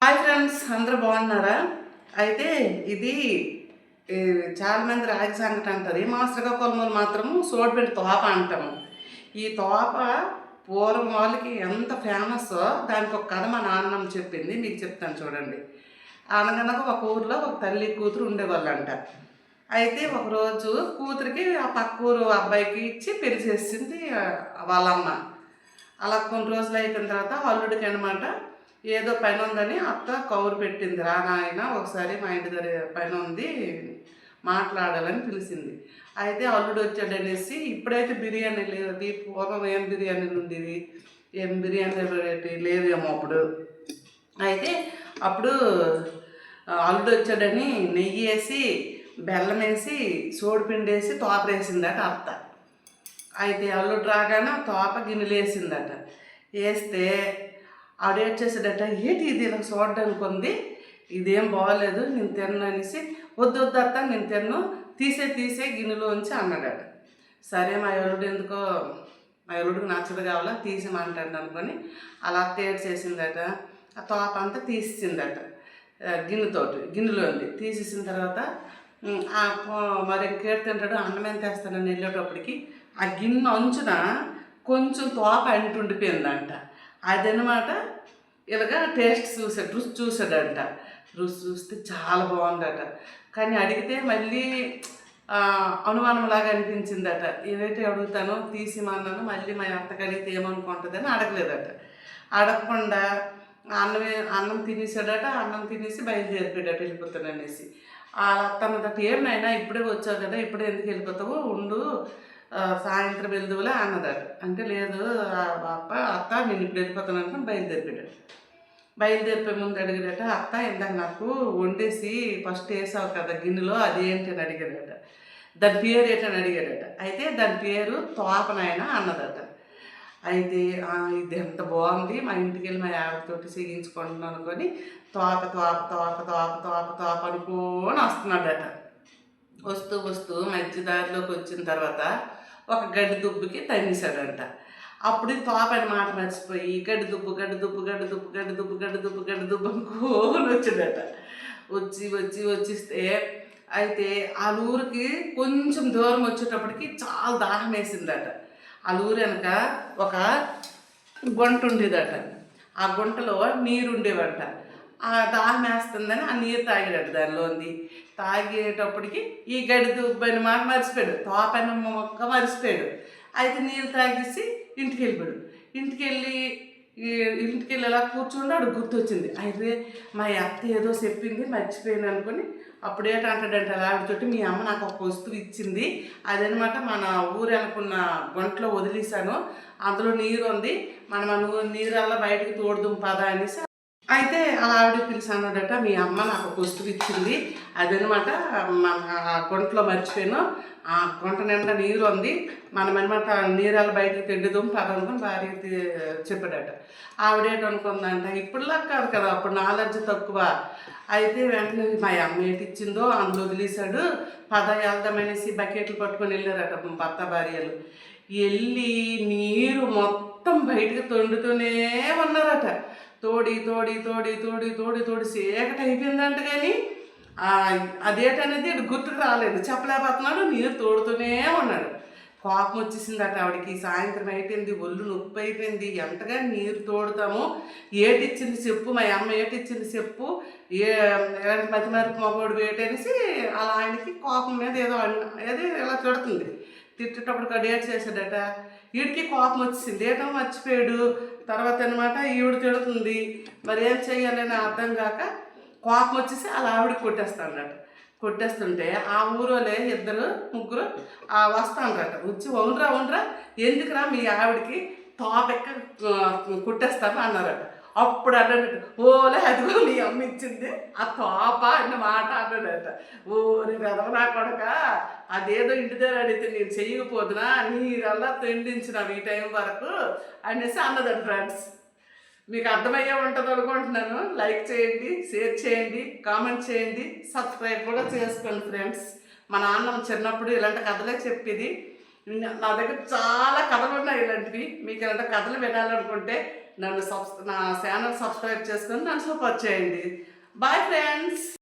Hi friends, అందరూ బాగున్నారా? అయితే ఇది చాలామంది రాగి సంగటి అంటారు. మా శ్రీకాకుళంలో మాత్రము సోడిపిండి తోప అంటాము. ఈ తోప పూర్వం వాళ్ళకి ఎంత ఫేమస్సో దానికి ఒక కథ మా నాన్నమ్మ చెప్పింది, మీకు చెప్తాను చూడండి. అనగనగా ఒక ఊరిలో ఒక తల్లి కూతురు ఉండేవాళ్ళంట. అయితే ఒకరోజు కూతురికి ఆ పక్క ఊరు అబ్బాయికి ఇచ్చి పెళ్లి చేసింది వాళ్ళమ్మ. అలా కొన్ని రోజులు అయిపోయిన తర్వాత అల్లుడికి అనమాట ఏదో పని ఉందని అత్త కౌరు పెట్టింది. రా నాయన ఒకసారి మా ఇంటి దగ్గర పని ఉంది, మాట్లాడాలని పిలిచింది. అయితే అల్లుడు వచ్చాడనేసి ఇప్పుడైతే బిర్యానీ లేదు, పూర్వం ఏం బిర్యానీలు ఉండేవి, ఏం బిర్యానీలు లేవేమో అప్పుడు. అయితే అప్పుడు అల్లుడు వచ్చాడని నెయ్యి వేసి బెల్లం వేసి సోడిపిండి వేసి తోప వేసిందట అత్త. అయితే అల్లుడు రాగానే తోప గిన్నెలు వేసిందట. వేస్తే ఆడేట్ చేసాడట, ఏంటి ఇది ఇలా చూడడానికి ఉంది, ఇదేం బాగోలేదు, నేను తిన్ను అనేసి, వద్దు వద్దు అత్త నేను తిన్ను, తీసే గిన్నెలోంచి అన్నాడట. సరే మా అల్లుడు ఎందుకో మా అల్లుడికి నచ్చదు కావాలా తీసేమంటాడు అనుకొని అలా అత్త ఏడు చేసిందట. ఆ తోప అంతా తీసిందట గిన్నెలోంది. తీసేసిన తర్వాత మరి కేడు తింటాడు, అన్నం ఎంత వేస్తానని వెళ్ళేటప్పటికి ఆ గిన్నె అంచున కొంచెం తోప అంటుండిపోయిందంట. అదనమాట ఇలాగా రుచి చూసాడంట. రుచి చూస్తే చాలా బాగుందట. కానీ అడిగితే మళ్ళీ అనుమానంలాగా అనిపించిందట. ఏదైతే అడుగుతానో తీసిమన్నాను, మళ్ళీ మా అత్తకి అడిగితే ఏమనుకుంటుందని అడగలేదట. అడగకుండా అన్నం తినేసాడట. అన్నం తినేసి బయలుదేరిపోయాడట వెళ్ళిపోతాననేసి. వాళ్ళ అత్తన్నదట, ఏమైనా ఇప్పుడే వచ్చావు కదా, ఇప్పుడే ఎందుకు వెళ్ళిపోతావు, ఉండు సాయంత్రం వెళ్దువులే అన్నదట. అంటే లేదు అత్త నేను ఇప్పుడు వెళ్ళిపోతాను అనుకుని బయలుదేరిపోయే ముందు అడిగాడట, అత్త ఇందాక నాకు వండేసి ఫస్ట్ వేసావు కదా గిన్నెలో, అదేంటి అని అడిగాడట. దాని పేరు ఏంటని అడిగాడట. అయితే దాని పేరు తోపనాయన అన్నదట. అయితే ఇది ఎంత బాగుంది, మా ఇంటికి వెళ్ళి మా ఆవిడతోటి చేయించుకుంటున్నాను అనుకొని తోప తోప తోప తోప తోప తోప అనుకోని వస్తున్నాడట. వస్తూ మధ్యదారిలోకి వచ్చిన తర్వాత ఒక గడ్డి దుబ్బుకి తన్నేశాడంట. అప్పుడు తోపని మాట మర్చిపోయి గడ్డి దుబ్బు అనుకోని వచ్చాడట. వచ్చిస్తే అయితే ఆ ఊరికి కొంచెం దూరం వచ్చేటప్పటికి చాలా దాహం వేసిందట. ఆ ఊరు వెనక ఒక గుంట ఉండేదట. ఆ గుంటలో నీరు ఉండేవంట. ఆ దాహం వేస్తుందని ఆ నీరు తాగాడట. దానిలోంది తాగేటప్పటికి ఈ గడి దుబ్బని మాట మర్చిపోయాడు, తోపని మొక్క మర్చిపోయాడు. అయితే నీళ్ళు తాగేసి ఇంటికి వెళ్ళి అలా కూర్చున్నాడు. గుర్తొచ్చింది, అయితే మా అత్త ఏదో చెప్పింది మర్చిపోయాను అనుకుని అప్పుడు ఏంటంటాడంటే ఆవిడతోటి, మీ అమ్మ నాకు ఒక వస్తువు ఇచ్చింది, అదనమాట మన ఊరు అనుకున్న గుంటలో వదిలేశాను, అందులో నీరు ఉంది, మనం నీరల్లా బయటకు తోడుదాం పదా అనేసి. అయితే అలా ఆవిడ పిలిచి అన్నాడట, మీ అమ్మ నాకు ఒక వస్తువు ఇచ్చింది, అదనమాట మన గుంటలో మర్చిపోయాను, ఆ గుంట నిండా నీరు ఉంది, మనం అనమాట నీరాలు బయటకు తెడ్డుదాం పదనుకుని భార్య చెప్పాడట. ఆవిడేటనుకుందంట, ఇప్పుడులా కాదు కదా, అప్పుడు నాలెడ్జ్ తక్కువ. అయితే వెంటనే మా అమ్మ ఏటిచ్చిందో అందులో వదిలేశాడు, పద వెళ్దామనేసి బకెట్లు పట్టుకొని వెళ్ళారట భర్త భార్యలు. వెళ్ళి నీరు మొత్తం బయటకు తొండుతూనే ఉన్నారట. తోడి చీకటి అయిపోయిందంట. కానీ అదేటనేది గుర్తుకు రాలేదు, చెప్పలేకపోతున్నాడు, నీరు తోడుతూనే ఉన్నాడు. కోపం వచ్చేసిందట ఆవిడకి. సాయంత్రం అయిపోయింది, ఒళ్ళు నొప్పి అయిపోయింది, ఎంతగా నీరు తోడుతాము, ఏటిచ్చింది చెప్పు, మా అమ్మ ఏటిచ్చింది చెప్పు, ఎలాంటి మతిమరుపు మగోడు ఏటనేసి అలా ఆయనకి కోపం మీద ఏదో ఇలా తిడుతుంది. తిట్టేటప్పుడు డేట్ చేశాడట. వీడికి కోపం వచ్చింది, ఏటో మర్చిపోయాడు. తర్వాత అనమాట ఈవిడ తిడుతుంది, మరి ఏం చెయ్యాలని అర్థం కాక కోపం వచ్చేసి అలా ఆవిడకి కొట్టేస్తుంటే ఆ ఊరోలే ముగ్గురు వస్తానరట. వచ్చి అవునరా ఎందుకురా మీ ఆవిడకి తోపెక్క కొట్టేస్తాను అన్నారట. అప్పుడు అన్నాడట, ఓలే అదిగో మీ అమ్మ ఇచ్చింది ఆ తోప అన్న మాట అన్నాడట. ఓరి వెదవనా కొడక, అదేదో ఇంటి దగ్గర అడిగితే నేను చెయ్యకపోతున్నా, నీరల్లా తిండించినావు ఈ టైం వరకు అనేసి అన్నదట. ఫ్రెండ్స్, మీకు అర్థమయ్యే ఉంటుంది అనుకుంటున్నాను. లైక్ చేయండి, షేర్ చేయండి, కామెంట్ చేయండి, సబ్స్క్రైబ్ కూడా చేసుకోండి ఫ్రెండ్స్. మా నాన్న చిన్నప్పుడు ఇలాంటి కథలే చెప్పేది. నా దగ్గర చాలా కథలు ఉన్నాయి ఇలాంటివి. మీకు ఇలాంటి కథలు వినాలనుకుంటే నా ఛానల్ సబ్స్క్రైబ్ చేసుకొని నన్ను సపోర్ట్ చేయండి. Bye friends.